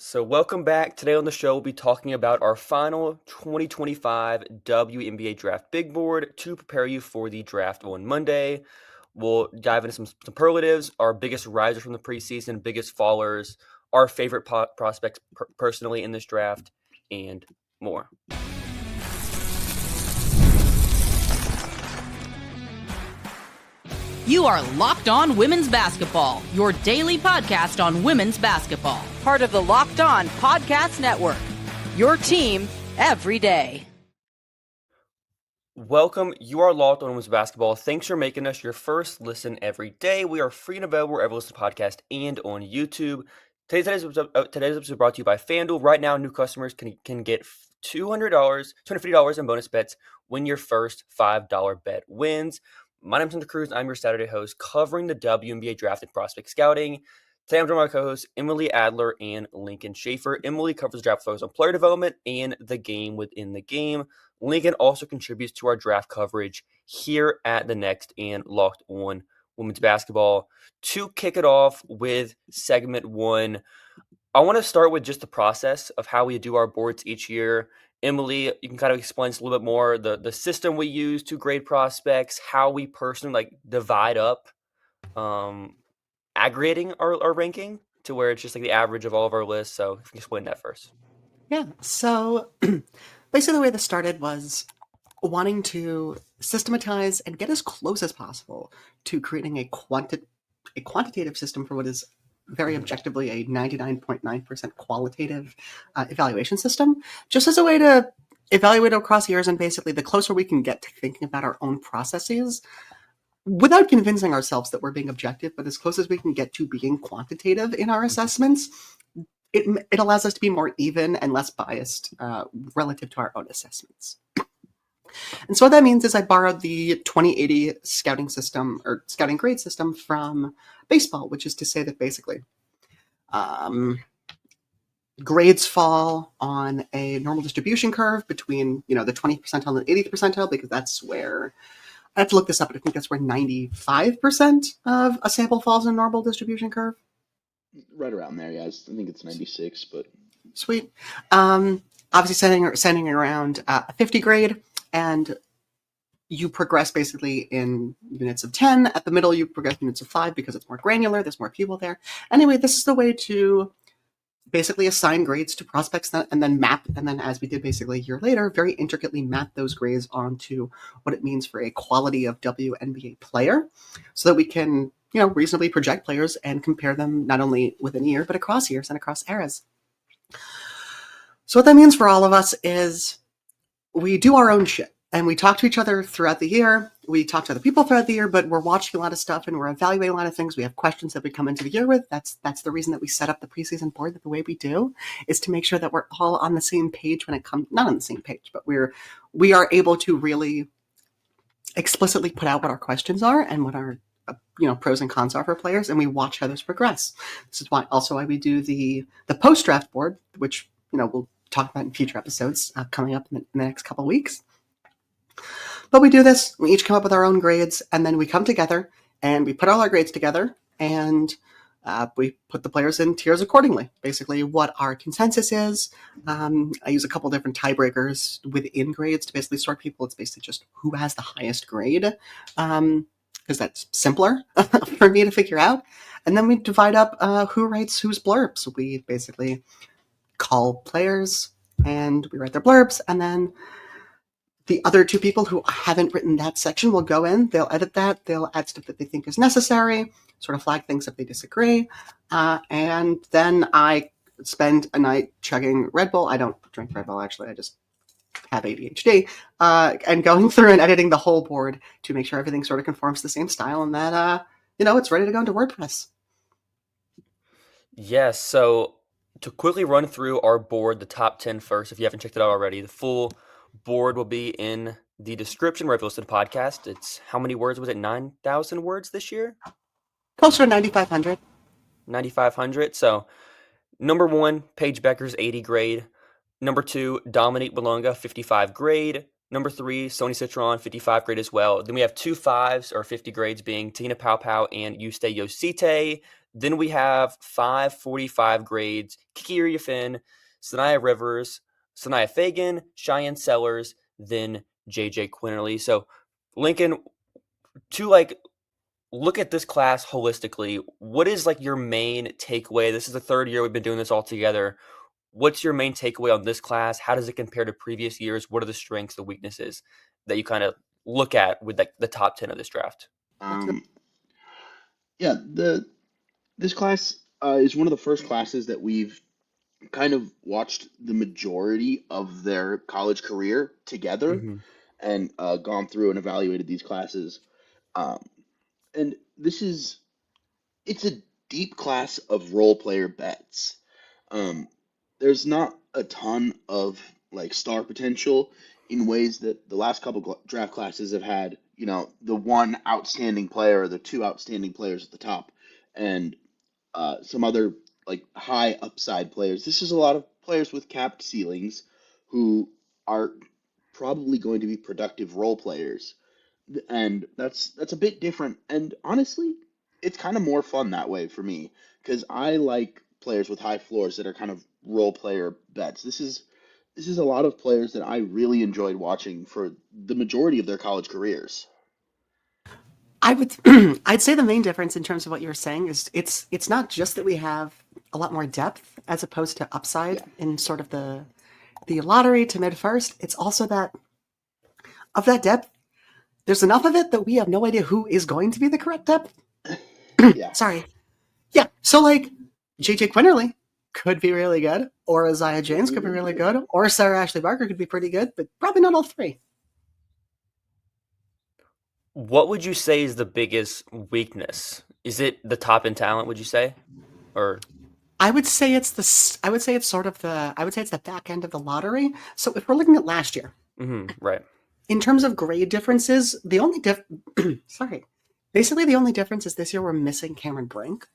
So, welcome back. Today on the show, we'll be talking about our final 2025 WNBA Draft Big Board to prepare you for the draft on Monday. We'll dive into some superlatives, our biggest risers from the preseason, biggest fallers, our favorite prospects personally in this draft, and more. You are Locked On Women's Basketball, your daily podcast on women's basketball. Part of the Locked On Podcast Network, your team every day. Welcome. You are Locked On Women's Basketball. Thanks for making us your first listen every day. We are free and available wherever you listen to podcast and on YouTube. Today's episode brought to you by FanDuel. Right now, new customers can get $250 in bonus bets when your first $5 bet wins. My name's Hunter Cruse. I'm your Saturday host covering the WNBA draft and prospect scouting. Today I'm joined by my co-hosts Emily Adler and Lincoln Shafer. Emily covers the draft focus on player development and the game within the game. Lincoln also contributes to our draft coverage here at The Next and Locked On Women's Basketball. To kick it off with segment one, I want to start with just the process of how we do our boards each year. Emily, you can kind of explain us a little bit more the system we use to grade prospects, how we personally divide up aggregating our ranking to where it's just like the average of all of our lists. So if you can explain that first. Yeah. So basically the way this started was wanting to systematize and get as close as possible to creating a quantitative system for what is very objectively a 99.9% qualitative evaluation system, just as a way to evaluate across years. And basically the closer we can get to thinking about our own processes without convincing ourselves that we're being objective, but as close as we can get to being quantitative in our assessments, it allows us to be more even and less biased relative to our own assessments. And so what that means is I borrowed the 2080 scouting system or scouting grade system from baseball, which is to say that basically grades fall on a normal distribution curve between, the 20th percentile and the 80th percentile, because that's where, I have to look this up, but I think that's where 95% of a sample falls in a normal distribution curve. Right around there, yeah. I think it's 96, but... Sweet. Obviously sending around a 50 grade, and you progress basically in units of 10. At the middle, you progress in units of 5 because it's more granular, there's more people there. Anyway, this is the way to basically assign grades to prospects and then map, and then as we did basically a year later, very intricately map those grades onto what it means for a quality of WNBA player so that we can, reasonably project players and compare them not only within a year, but across years and across eras. So what that means for all of us is we do our own shit and we talk to each other throughout the year. We talk to other people throughout the year, but we're watching a lot of stuff and we're evaluating a lot of things. We have questions that we come into the year with. That's the reason that we set up the preseason board the way we do, is to make sure that we're all on the same page when it comes, not on the same page, but we are able to really explicitly put out what our questions are and what our pros and cons are for players, and we watch how those progress. This is why we do the post-draft board, which we'll talk about in future episodes coming up in the next couple of weeks. But we do this, we each come up with our own grades, and then we come together and we put all our grades together and we put the players in tiers accordingly. Basically what our consensus is. I use a couple different tiebreakers within grades to basically sort people. It's basically just who has the highest grade, because that's simpler for me to figure out. And then we divide up who writes whose blurbs. So we basically call players and we write their blurbs, and then the other two people who haven't written that section will go in, they'll edit that, they'll add stuff that they think is necessary, sort of flag things if they disagree, and then I spend a night chugging Red Bull. I don't drink Red Bull, actually, I just have ADHD, and going through and editing the whole board to make sure everything sort of conforms to the same style and that, it's ready to go into WordPress. Yes, so to quickly run through our board, the top 10 first, if you haven't checked it out already, the full board will be in the description where if you listen to the podcast. It's how many words was it? 9,000 words this year? Closer to 9,500. 9,500. So number 1, Paige Becker's 80 grade. Number 2, Dominique Belonga, 55 grade. Number 3, Sony Citron, 55 grade as well. Then we have 2 5s or 50 grades being Tina Paopao and Yuste Yosite. Then we have 5 45 grades, Kiki Iriafin, Sanaya Rivers, Sanaya Fagan, Cheyenne Sellers, then JJ Quinterly. So, Lincoln, to look at this class holistically, what is your main takeaway? This is the third year we've been doing this all together. What's your main takeaway on this class? How does it compare to previous years? What are the strengths, the weaknesses that you kind of look at with the top 10 of this draft? Yeah, this class is one of the first classes that we've kind of watched the majority of their college career together Mm-hmm. and gone through and evaluated these classes. Um, and it's a deep class of role player bets. Um, there's not a ton of star potential in ways that the last couple draft classes have had, the one outstanding player or the two outstanding players at the top and some other high upside players. This is a lot of players with capped ceilings who are probably going to be productive role players, and that's a bit different. And honestly, it's kind of more fun that way for me because I like players with high floors that are kind of role player bets. This is a lot of players that I really enjoyed watching for the majority of their college careers. I would, I'd say the main difference in terms of what you're saying is it's not just that we have a lot more depth as opposed to upside Yeah. in sort of the lottery to mid first. It's also that of that depth, there's enough of it that we have no idea who is going to be the correct depth. Yeah. Sorry. Yeah. So JJ Quinterly could be really good, or Isaiah James could be really good, or Sarah Ashley Barker could be pretty good, but probably not all three. What would you say is the biggest weakness? Is it the top end talent, would you say? Or I would say it's the back end of the lottery. So if we're looking at last year, right. in terms of grade differences, the only basically the only difference is this year we're missing Cameron Brink,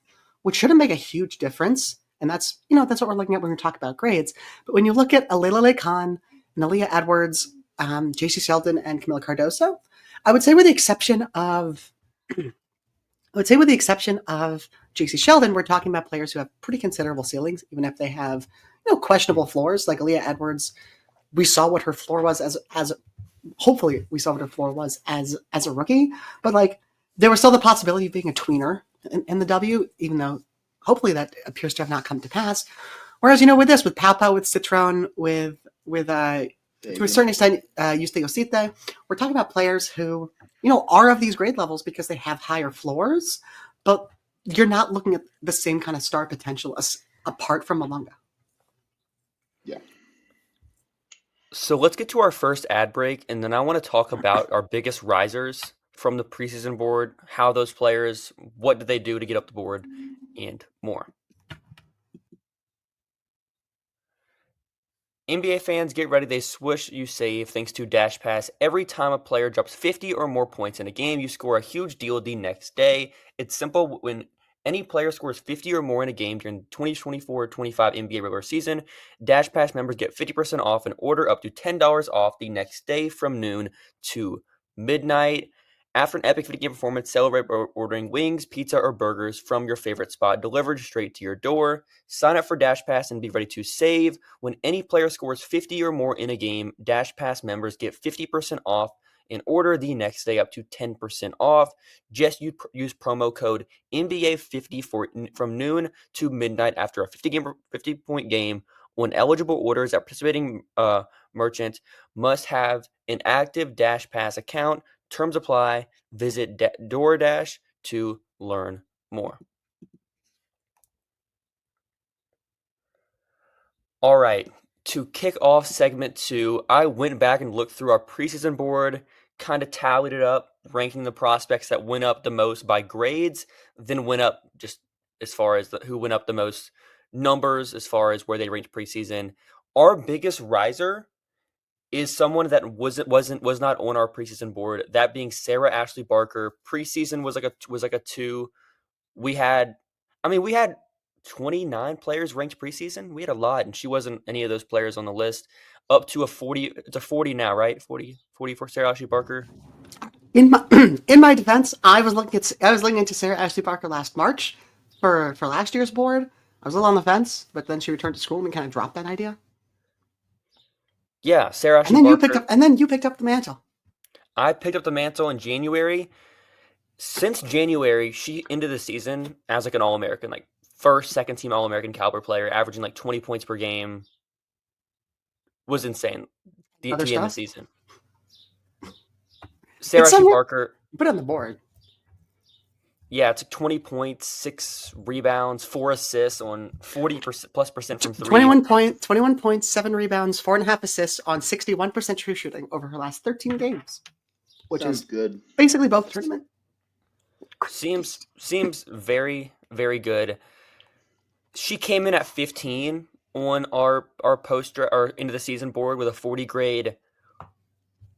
which shouldn't make a huge difference. And that's what we're looking at when we talk about grades. But when you look at Alele Khan, Nalia Edwards, JC Sheldon, and Camila Cardoso, I would say with the exception of JC Sheldon, we're talking about players who have pretty considerable ceilings, even if they have questionable floors. Like Aaliyah Edwards, we saw what her floor was as hopefully we saw what her floor was as a rookie, but there was still the possibility of being a tweener in the W, even though hopefully that appears to have not come to pass. Whereas with Paopao, with Citron, with to a certain extent, Yuste Yosite, we're talking about players who are of these grade levels because they have higher floors, but you're not looking at the same kind of star potential as apart from Malunga. Yeah. So let's get to our first ad break, and then I want to talk about our biggest risers from the preseason board, how those players, what did they do to get up the board, and more. NBA fans, get ready. They swoosh, you save thanks to Dash Pass. Every time a player drops 50 or more points in a game, you score a huge deal the next day. It's simple. When any player scores 50 or more in a game during the 2024-25 NBA regular season, Dash Pass members get 50% off and order up to $10 off the next day from noon to midnight. After an epic 50-game performance, celebrate by ordering wings, pizza, or burgers from your favorite spot delivered straight to your door. Sign up for Dash Pass and be ready to save. When any player scores 50 or more in a game, Dash Pass members get 50% off and order the next day up to 10% off. Just use promo code NBA50 from noon to midnight after a 50-point game on eligible orders at participating merchant. Must have an active Dash Pass account. Terms apply. Visit DoorDash to learn more. All right. To kick off segment 2, I went back and looked through our preseason board, kind of tallied it up, ranking the prospects that went up the most by grades, then went up just as far as who went up the most numbers as far as where they ranked preseason. Our biggest riser is someone that was not on our preseason board. That being Sarah Ashley Barker. Preseason was like a 2. We had 29 players ranked preseason. We had a lot, and she wasn't any of those players on the list. Up to a 40. It's a 40 now, right? 40 for Sarah Ashley Barker. In my in my defense, I was looking into Sarah Ashley Barker last March for last year's board. I was a little on the fence, but then she returned to school and we kind of dropped that idea. Yeah, Sarah Ashley And then Barker. you picked up the mantle. I picked up the mantle in January. Since January, she ended the season as like an All-American, like first, second team All-American caliber player, averaging like 20 points per game. Was insane to Other end the stuff? season. Sarah It's Ashley somewhat- Barker, Put it on the board. yeah, it's 20 points, 6 rebounds, 4 assists on 40% from 3. 21 points, 7 rebounds, 4.5 assists on 61% true shooting over her last 13 games, which Sounds is good. basically both tournament. Seems very, very good. She came in at 15 on our poster or end of the season board with a 40 grade.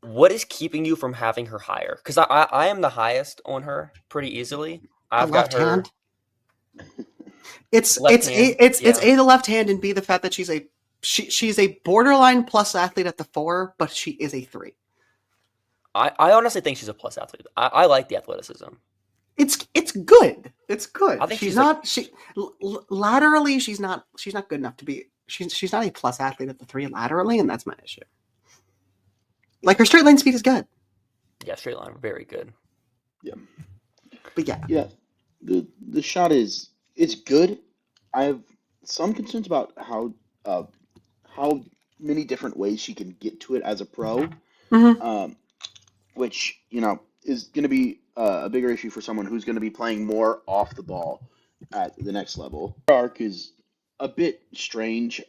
What is keeping you from having her higher? Because I am the highest on her pretty easily. I've got left her. hand. It's Left hand, it's yeah. A, the left hand, and B, the fact that she's a borderline plus athlete at the 4, but she is a 3. I honestly think she's a plus athlete. I like the athleticism. It's good. It's good. I think she's she's not laterally. She's not good enough to be. She's not a plus athlete at the 3 laterally, and that's my issue. Like, her straight line speed is good. Yeah, straight line, very good. Yeah. But yeah. Yeah. The shot it's good. I have some concerns about how many different ways she can get to it as a pro. Mhm. Which, is going to be a bigger issue for someone who's going to be playing more off the ball at the next level. Her arc is a bit strange.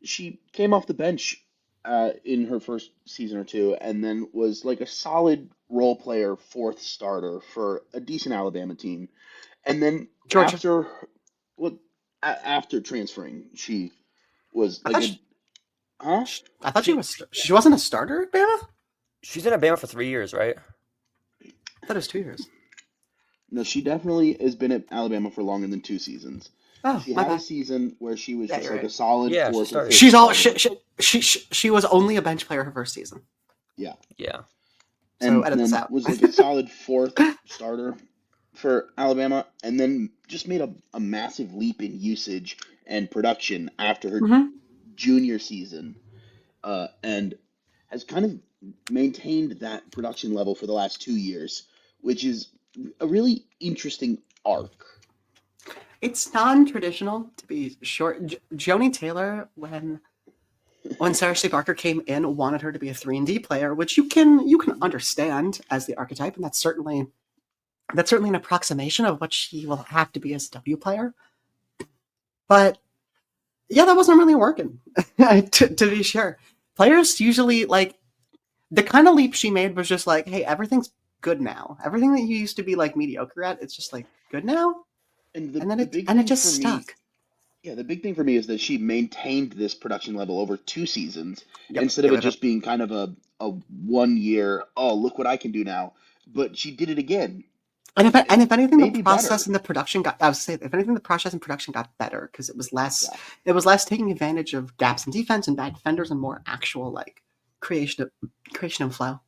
She came off the bench in her first season or two, and then was like a solid role player, 4th starter for a decent Alabama team. And then Georgia. after transferring, she was I like thought a, she- huh? I thought she wasn't a starter at Bama. She's in Alabama for 3 years, right? I thought it was 2 years. No, she definitely has been at Alabama for longer than 2 seasons. Oh, She my had a bad. season where she was Yeah, just you're like right. a solid Yeah, she 4th or started. 5th She's all starter. she was only a bench player her first season. Yeah. Yeah. So And edit this then out. was like a solid 4th starter for Alabama, and then just made a massive leap in usage and production after her Mhm. junior season, and has kind of maintained that production level for the last 2 years, which is a really interesting arc. It's non-traditional, to be short. Joni Taylor, when Sarah Ashley Barker came in, wanted her to be a 3-and-D player, which you can understand as the archetype, and that's certainly an approximation of what she will have to be as a W player. But yeah, that wasn't really working. to be sure, players usually, like, the kind of leap she made was just like, hey, everything's good now. Everything that you used to be like mediocre at, it's just like good now. And And then big it thing just for stuck. me, yeah, the big thing for me is that she maintained this production level over 2 seasons Yep, instead of yep, it just being kind of a 1 year, oh, look what I can do now. But she did it again. And if anything, Maybe the process better. and the production got. I would say, if anything, the process and production got better because it was less. Yeah. It was less taking advantage of gaps in defense and bad defenders, and more actual like creation of flow.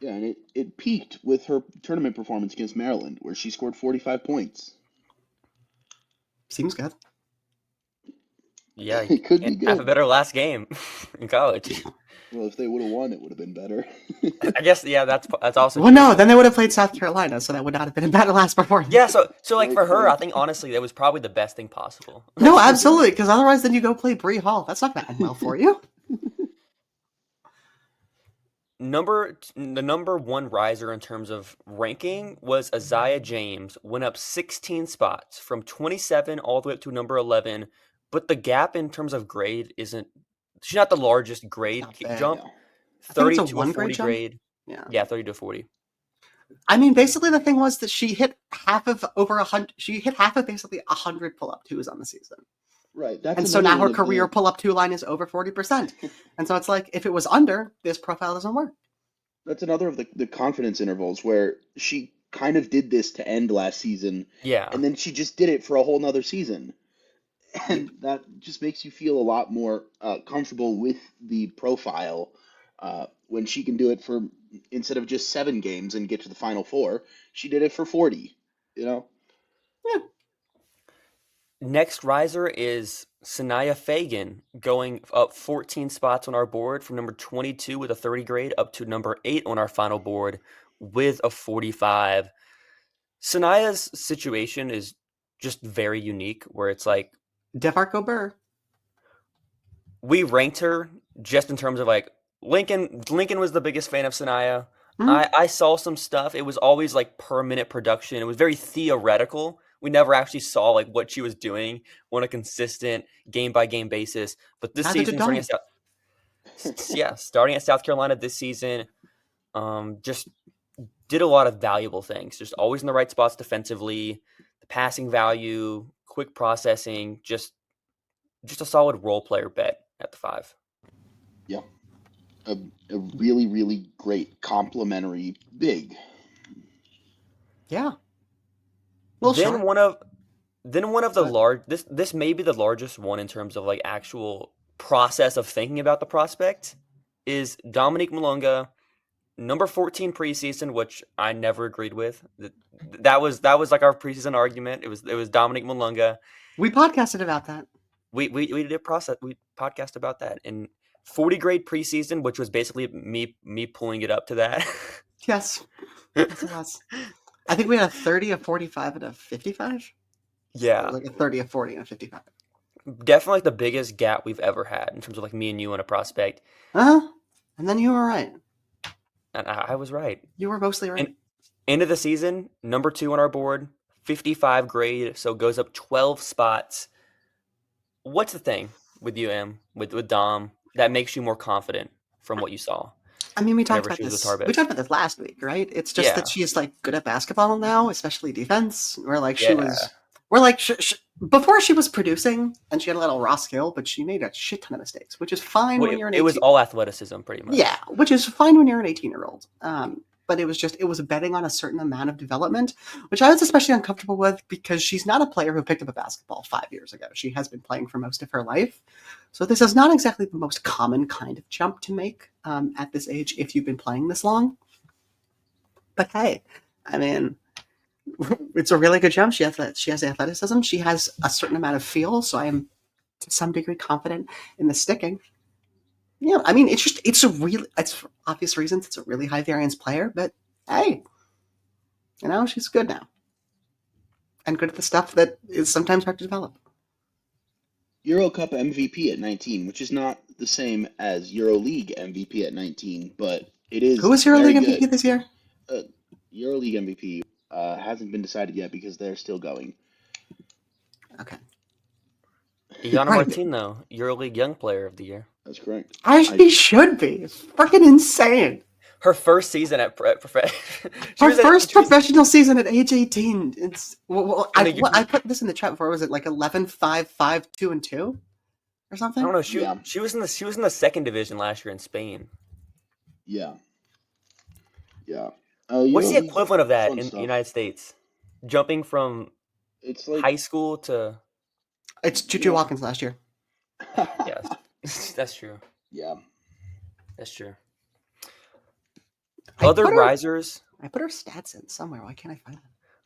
Yeah, and it peaked with her tournament performance against Maryland, where she scored 45 points. Seems good. Yeah. It could be And have a good. better last game in college. Well, if they would have won, it would have been better. I guess, yeah, that's also Well, true. no, then they would have played South Carolina, so that would not have been a better last performance. Yeah, so like Great for her, I point. think honestly that was probably the best thing possible. No, absolutely, because otherwise, then you go play Bree Hall. That's not going to end well for you. The number 1 riser in terms of ranking was Isaiah James, went up 16 spots from 27 all the way up to number 11. But the gap in terms of grade isn't. She's not the largest grade Not bad, jump. no. I think 30 it's a to a 1 40 grade jump. grade. Yeah. Yeah, 30 to 40. I mean, basically, the thing was that she hit half of over 100. She hit half of basically 100 pull-up twos on the season. Right. That's And so now another her one of career the- pull-up 2 line is over 40%. And so it's like, if it was under, this profile doesn't work. That's another of the confidence intervals where she kind of did this to end last season, Yeah. and then she just did it for a whole nother season. And that just makes you feel a lot more comfortable with the profile when she can do it for, instead of just 7 games and get to the final four, she did it for 40, you know? Yeah. Next riser is Sanaya Fagan, going up 14 spots on our board from number 22 with a 30 grade up to number 8 on our final board with a 45. Sanaya's situation is just very unique, where it's like DeVarco Burr. we ranked her just in terms of like Lincoln was the biggest fan of Sanaya. Mhm. I saw some stuff. It was always like per minute production. It was very theoretical. We never actually saw like what she was doing on a consistent game by game basis. But this Neither did season, Donnie. Starting at South Carolina this season, just did a lot of valuable things. Just always in the right spots defensively, the passing value, quick processing, just a solid role player bet at the 5. Yeah. A, a really, really great complimentary big. Yeah. A little Then short. one of the But large this may be the largest one in terms of like actual process of thinking about the prospect is Dominique Malunga, number 14 preseason, which I never agreed with. That was like our preseason argument. It was Dominique Malunga. we podcasted about that. We did a process. We podcast about that in 40 grade preseason, which was basically me pulling it up to that. Yes. Yes, it was. I think we had a 30, a 45, and a 55. It Yeah, was like a 30, a 40, and a 55. definitely like the biggest gap we've ever had in terms of like me and you on a prospect, Uh-huh. And then you were right. and I was right. You were mostly right. And end of the season, number 2 on our board, 55 grade, so goes up 12 spots. What's the thing with you, Em, with Dom, that makes you more confident from what you saw I mean, we talked whenever about she was with this. We Tarbes? talked about this last week, right? It's just that Yeah, she is like good at basketball now, especially defense. Where like she yeah. was, where like before she was producing and she had a little raw skill, but she made a shit ton of mistakes, which is fine Well, when you're an it was 18. all athleticism, pretty much. Yeah, which is fine when you're an 18-year-old. But it was betting on a certain amount of development, which I was especially uncomfortable with because she's not a player who picked up a basketball 5 years ago. She has been playing for most of her life. So this is not exactly the most common kind of jump to make at this age if you've been playing this long. But hey, I mean, it's a really good jump. She has athleticism. She has a certain amount of feel. So I am to some degree confident in the sticking. Yeah, I mean, it's for obvious reasons, it's a really high variance player, but hey, she's good now. And good at the stuff that is sometimes hard to develop. Euro Cup MVP at 19, which is not the same as EuroLeague MVP at 19, but it is Who was very EuroLeague good. MVP this year? EuroLeague MVP hasn't been decided yet because they're still going. Okay. Iana Right. Martino, EuroLeague Young Player of the Year. That's correct. She should be. It's freaking insane. Her first season at Her first professional season at age 18. It's I put this in the chat before. Was it like 11, 5, 5, 2, and 2? Or something? I don't know. Yeah. She was in the second division last year in Spain. Yeah. What's the equivalent of that fun in the stuff. United States? Jumping from It's like high school to It's Juju Watkins last year. yes, that's true. Yeah. That's true. I Other put her- risers, I put her stats in somewhere. Why can't I find them?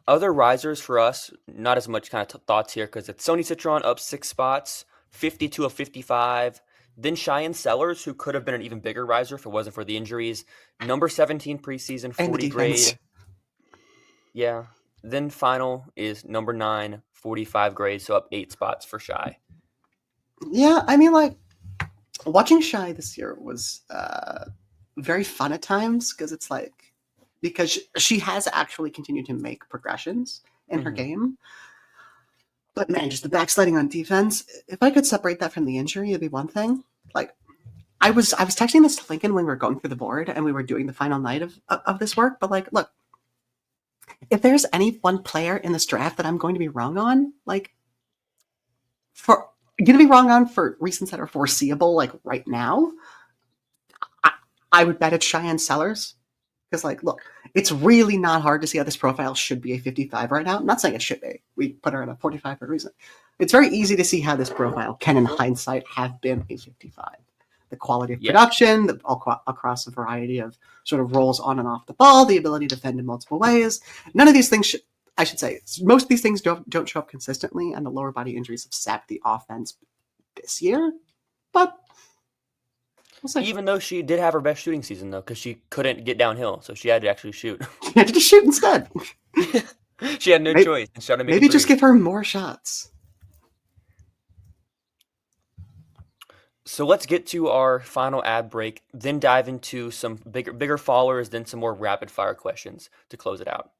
other risers for us. Not as much kind of thoughts here because it's Sony Citron up 6 spots, 52 of 55. Then Cheyenne Sellers, who could have been an even bigger riser if it wasn't for the injuries. Number 17 preseason, And the 40 defense. grade. Yeah. Then final is number 9, 45 grade, so up 8 spots for Shy. Yeah, I mean, like, watching Shy this year was very fun at times because it's like, because she has actually continued to make progressions in her Mhm. game. But man, just the backsliding on defense, if I could separate that from the injury, it'd be one thing. Like, I was texting this to Lincoln when we were going through the board and we were doing the final night of this work. But like, look, if there's any one player in this draft that I'm going to be wrong on, like, going to be wrong on for reasons that are foreseeable, like right now, I would bet it's Cheyenne Sellers Because, like, look, it's really not hard to see how this profile should be a 55 right now. I'm not saying it should be. We put her at a 45 for a reason. It's very easy to see how this profile can, in hindsight, have been a 55. The quality of production, across a variety of sort of roles on and off the ball, the ability to defend in multiple ways. None of these things I should say, most of these things don't show up consistently, and the lower body injuries have sapped the offense this year. But we'll see. Even though she did have her best shooting season, though, because she couldn't get downhill, so she had to actually shoot. She had to just shoot instead. She had no choice. And she had to make maybe just give her more shots. So let's get to our final ad break, then dive into some bigger followers, then some more rapid fire questions to close it out.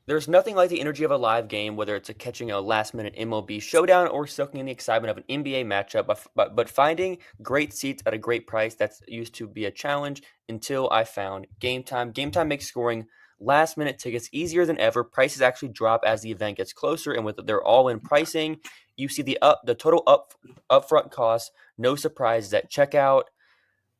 There's nothing like the energy of a live game, whether it's catching a last-minute MLB showdown or soaking in the excitement of an NBA matchup, but finding great seats at a great price, that's used to be a challenge until I found Game Time. Game Time makes scoring last-minute tickets easier than ever. Prices actually drop as the event gets closer, and with their all-in pricing, you see the total upfront cost, no surprises at checkout.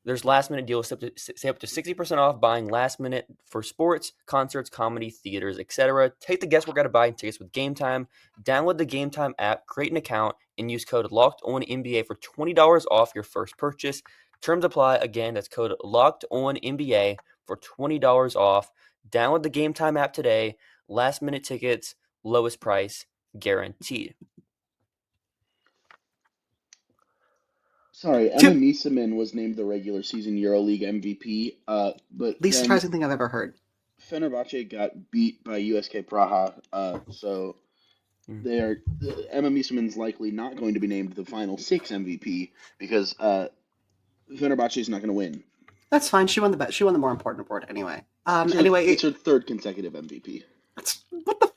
There's last-minute deals say up to 60% off buying last minute for sports, concerts, comedy, theaters, etc. Take the guesswork out of buying tickets with Game Time. Download the Game Time app, create an account, and use code LOCKEDONNBA for $20 off your first purchase. Terms apply. Again, that's code LOCKEDONNBA for $20 off. Download the Game Time app today. Last-minute tickets, lowest price, guaranteed. Sorry, Imagn was named the regular season EuroLeague MVP, but least surprising thing I've ever heard. Fenerbahce got beat by USK Praha, so Imagn likely not going to be named the final 6 MVP because Fenerbahce is not going to win. That's fine. She won the more important award anyway. It's her third consecutive MVP. What the.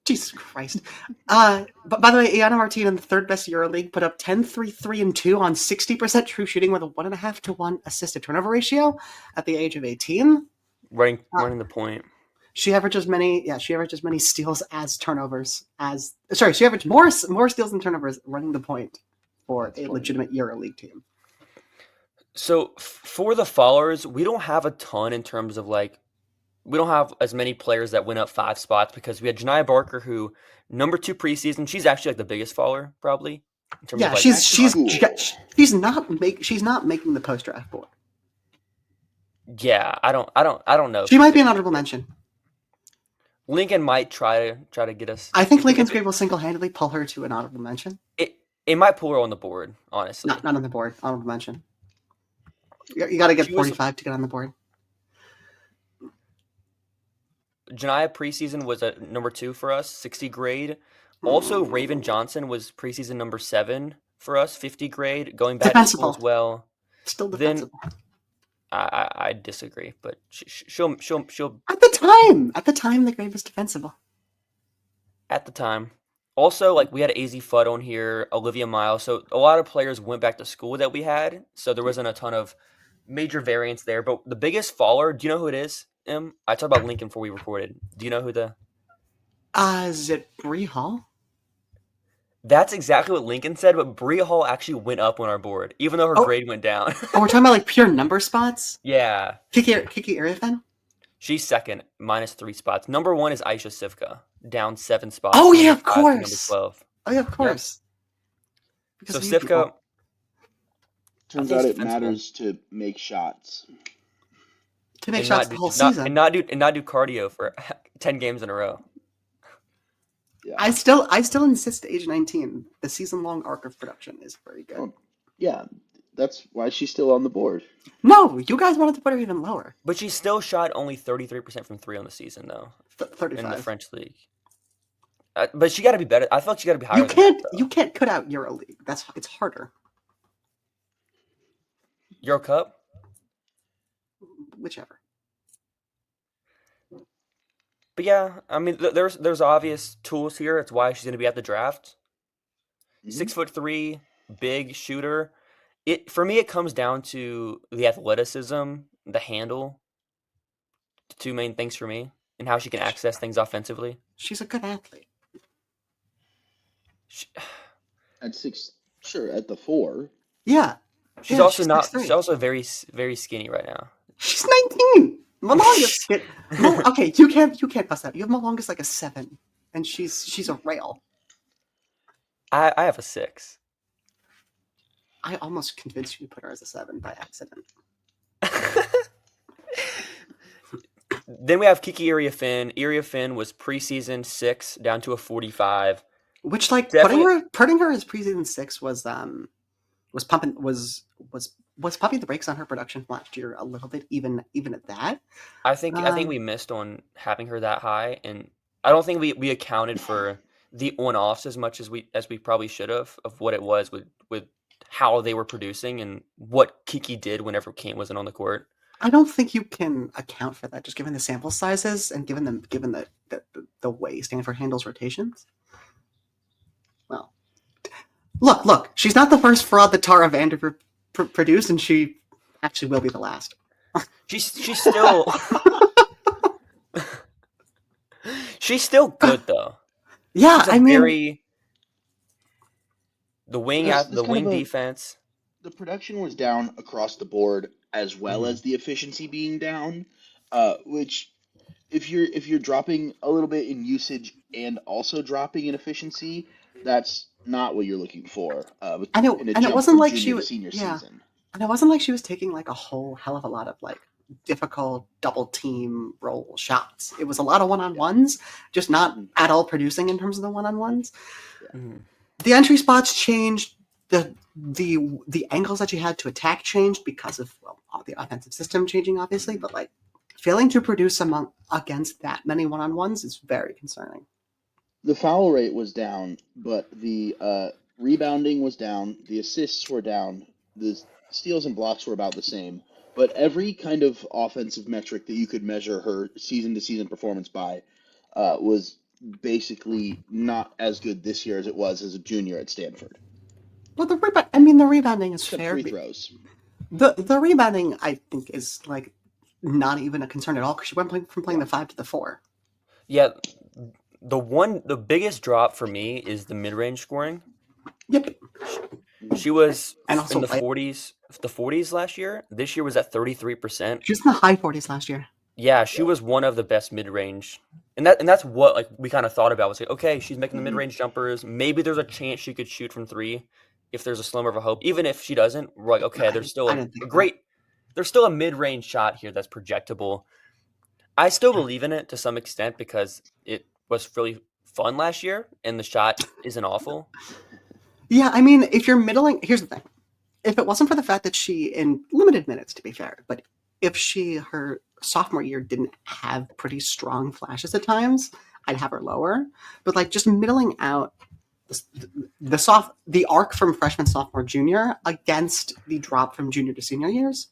Jesus Christ. But by the way, Iana Martin, the third best EuroLeague, put up 10, 3, 3, and 2 on 60% true shooting with a 1.5 to 1 assist to turnover ratio at the age of 18. Running the point. She averaged as many steals as turnovers she averaged more steals than turnovers running the point for a legitimate EuroLeague team. So for the followers, we don't have a ton in terms of we don't have as many players that went up 5 spots because we had Janiyah Barker, who number 2 preseason. She's actually the biggest follower probably. In terms of she's not making the post draft board. Yeah, I don't know. She might be an honorable mention. Lincoln might try to get us. I think Lincoln's grade will single-handedly pull her to an honorable mention. It might pull her on the board, honestly. Not on the board. Honorable mention. You got to get 45 to get on the board. Janiyah preseason was at number 2 for us, 60 grade. Also, Raven Johnson was preseason number 7 for us, 50 grade, going back to school as well. Still defensible. Then I disagree, but she'll at the time the grade was defensible. At the time. Also, we had AZ Fudd on here, Olivia Miles, so a lot of players went back to school that we had, so there wasn't a ton of major variance there. But the biggest faller, do you know who it is? I talked about Lincoln before we recorded. Do you know who is it Bree Hall? That's exactly what Lincoln said, but Bree Hall actually went up on our board, even though her grade went down. We're talking about pure number spots? Yeah. Kiki Arifan? She's second, -3 spots. Number 1 is Aisha Sivka, down 7 spots. Oh, yeah, of course. Number 12. Oh, yeah, of course. Yep. So Sivka... Turns out it matters to make shots. To make shots the whole season. And not do cardio for 10 games in a row. Yeah. I still insist to age 19. The season-long arc of production is very good. Oh, yeah, that's why she's still on the board. No, you guys wanted to put her even lower. But she still shot only 33% from 3 on the season, though. 35. In the French league. But she got to be better. I feel like she got to be higher than that, You can't cut out EuroLeague. It's harder. Euro Cup? Whichever. But yeah, I mean, there's obvious tools here. It's why she's going to be at the draft. 6'3", big shooter. For me, it comes down to the athleticism, the handle. The 2 main things for me, and how she can access things offensively. She's a good athlete. At 6, sure. At the 4. Yeah. She's Yeah, also she's not. 6'3". She's also very skinny right now. She's 19. Malonga's kid. Okay, you can't bust that. You have Malonga's like a 7, and she's a rail. I have a 6. I almost convinced you to put her as a 7 by accident. Then we have Kiki Iriafin. Iriafin was preseason 6 down to a 45. Which, like, Definitely- putting her as preseason 6 was pumping the brakes on her production from last year a little bit, even at that. I think we missed on having her that high, and I don't think we accounted for the on-offs as much as we probably should have, of what it was with how they were producing and what Kiki did whenever Kane wasn't on the court. I don't think you can account for that, just given the sample sizes and given the way Stanford handles rotations. Well, look, she's not the first fraud that Tara Vander produced, and she actually will be the last. She's still she's still good though. Yeah, She's the wing defense. The production was down across the board, as well as the efficiency being down, which if you're dropping a little bit in usage and also dropping in efficiency, that's not what you're looking for. And it wasn't like she was senior season. And it wasn't like she was taking like a whole hell of a lot of like difficult double team roll shots. It was a lot of one-on-ones, just not at all producing in terms of the one-on-ones. Yeah. The entry spots changed. The angles that you had to attack changed because of the offensive system changing, obviously, but like failing to produce against that many one-on-ones is very concerning. The foul rate was down, but the rebounding was down, the assists were down, the steals and blocks were about the same. But every kind of offensive metric that you could measure her season-to-season performance by was basically not as good this year as it was as a junior at Stanford. Well, the rebounding is Except fair. free throws. The rebounding, I think, is like not even a concern at all because she went from playing the 5 to the 4. Yeah, the biggest drop for me is the mid-range scoring. Yep. She was and also in the 40s last year. This year was at 33%. She was in the high 40s last year. Yeah, she was one of the best mid-range. And that's what like we kind of thought about. Was like, okay, she's making the mid-range jumpers. Maybe there's a chance she could shoot from 3 if there's a slimmer of a hope. Even if she doesn't, we're like, okay, there's still there's still a mid-range shot here that's projectable. I still believe in it to some extent because it was really fun last year and the shot isn't awful. Yeah, I mean, if you're middling, here's the thing. If it wasn't for the fact that she, in limited minutes to be fair, but if her sophomore year didn't have pretty strong flashes at times, I'd have her lower. But like just middling out the arc from freshman, sophomore, junior against the drop from junior to senior years,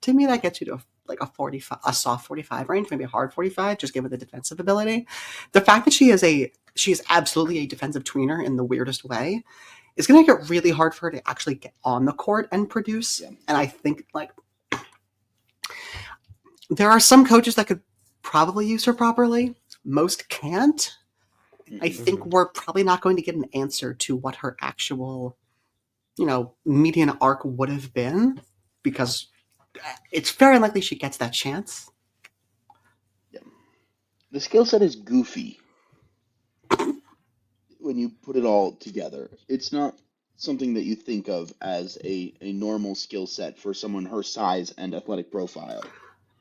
to me that gets you to like a soft 45 range, maybe a hard 45, just given the defensive ability. The fact that she is absolutely a defensive tweener in the weirdest way is going to get really hard for her to actually get on the court and produce. Yeah. And I think like there are some coaches that could probably use her properly. Most can't. I think we're probably not going to get an answer to what her actual, median arc would have been because it's very unlikely she gets that chance. Yeah. The skill set is goofy when you put it all together. It's not something that you think of as a normal skill set for someone her size and athletic profile.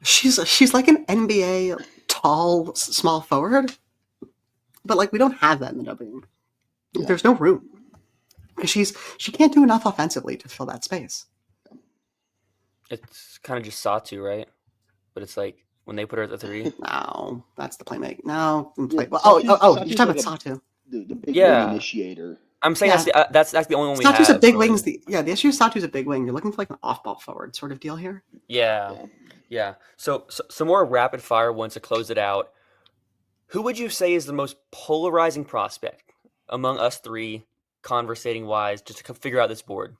She's like an NBA tall, small forward. But like we don't have that in the W. Yeah. There's no room. Because she can't do enough offensively to fill that space. It's kind of just Satu, right? But it's like when they put her at the 3. No, that's the playmaker. No, yeah, you're talking about Satu. The big wing initiator. I'm saying that's the only one we have. Satu's a big wing. The issue is Satu's a big wing. You're looking for like an off-ball forward sort of deal here. Yeah. So some more rapid fire ones to close it out. Who would you say is the most polarizing prospect among us 3, conversating wise, just to figure out this board?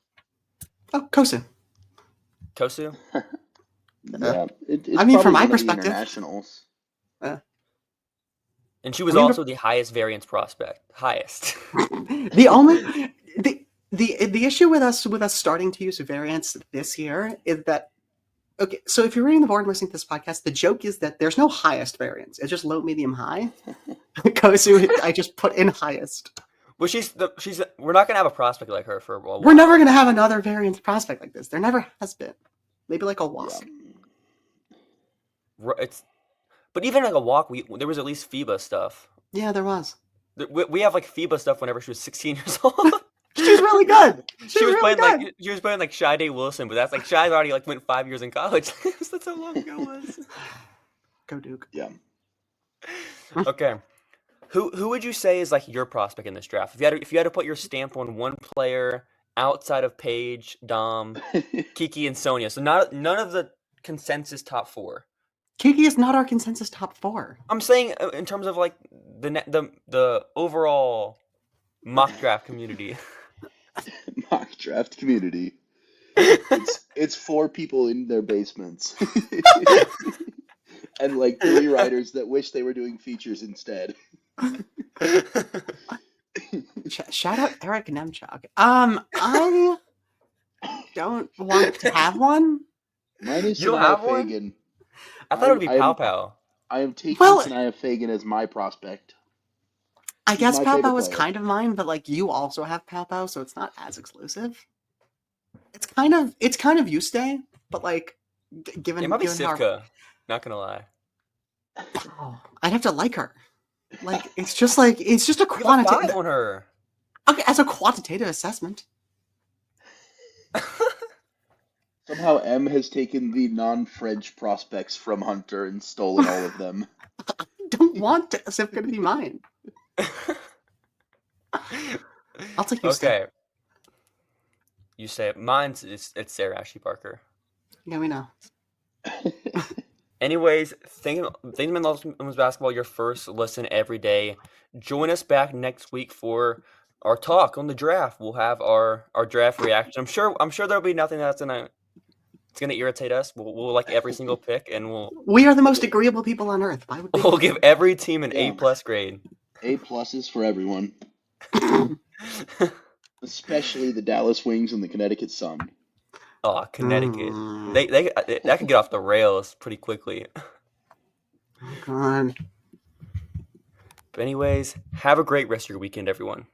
Oh, Kosu. Kosu? Yeah. I mean, from my perspective. Internationals. And she was also the highest variance prospect. Highest. The issue with us starting to use variants this year is that, okay, so if you're reading the board and listening to this podcast, the joke is that there's no highest variance. It's just low, medium, high. I just put in highest. Well, we're not gonna have a prospect like her for a while. We're never going to have another variance prospect like this. There never has been. Maybe like a walk. Yeah. But even like a walk, there was at least FIBA stuff. Yeah, there was. We have like FIBA stuff whenever she was 16 years old. She's really good. She was playing like Shy Wilson, but that's like Shy already like went 5 years in college. That's how long ago it was. Go Duke. Yeah. Okay. Who would you say is like your prospect in this draft? If you had to put your stamp on one player outside of Paige, Dom, Kiki, and Sonia, so none of the consensus top 4. Kiki is not our consensus top 4. I'm saying in terms of like the overall mock draft community. Mock draft community. It's 4 people in their basements. And like 3 writers that wish they were doing features instead. Shout out Eric Nemchuk. I don't want to have one. Mine is You don't Sanaya have one? Fagan. I thought it would be Pow Pow. I am taking Well, Sanaya Fagan as my prospect. I She's guess my Pow favorite Pow is player. kind of mine, but like you also have Pow Pow, so it's not as exclusive. It's kind of you stay, but like given It might be given how- Sivka. Not gonna lie. Oh, I'd have to like her. Like it's just a You have a 5 quantitative. on her. Okay, as a quantitative assessment. Somehow M has taken the non-French prospects from Hunter and stolen all of them. I don't want Sivka to be mine. I'll take you. Okay. You say it. It's Sarah Ashley Parker. Yeah, we know. Anyways, thank you, Women's Basketball, your first listen every day. Join us back next week for our talk on the draft. We'll have our draft reaction. I'm sure there'll be nothing that's gonna irritate us. We'll like every single pick, and We are the most agreeable people on earth. Why would we? we'll give every team an Yeah. A+ grade. A+ for everyone, especially the Dallas Wings and the Connecticut Sun. Oh, Connecticut. Mm. That could get off the rails pretty quickly. God. But anyways, have a great rest of your weekend, everyone.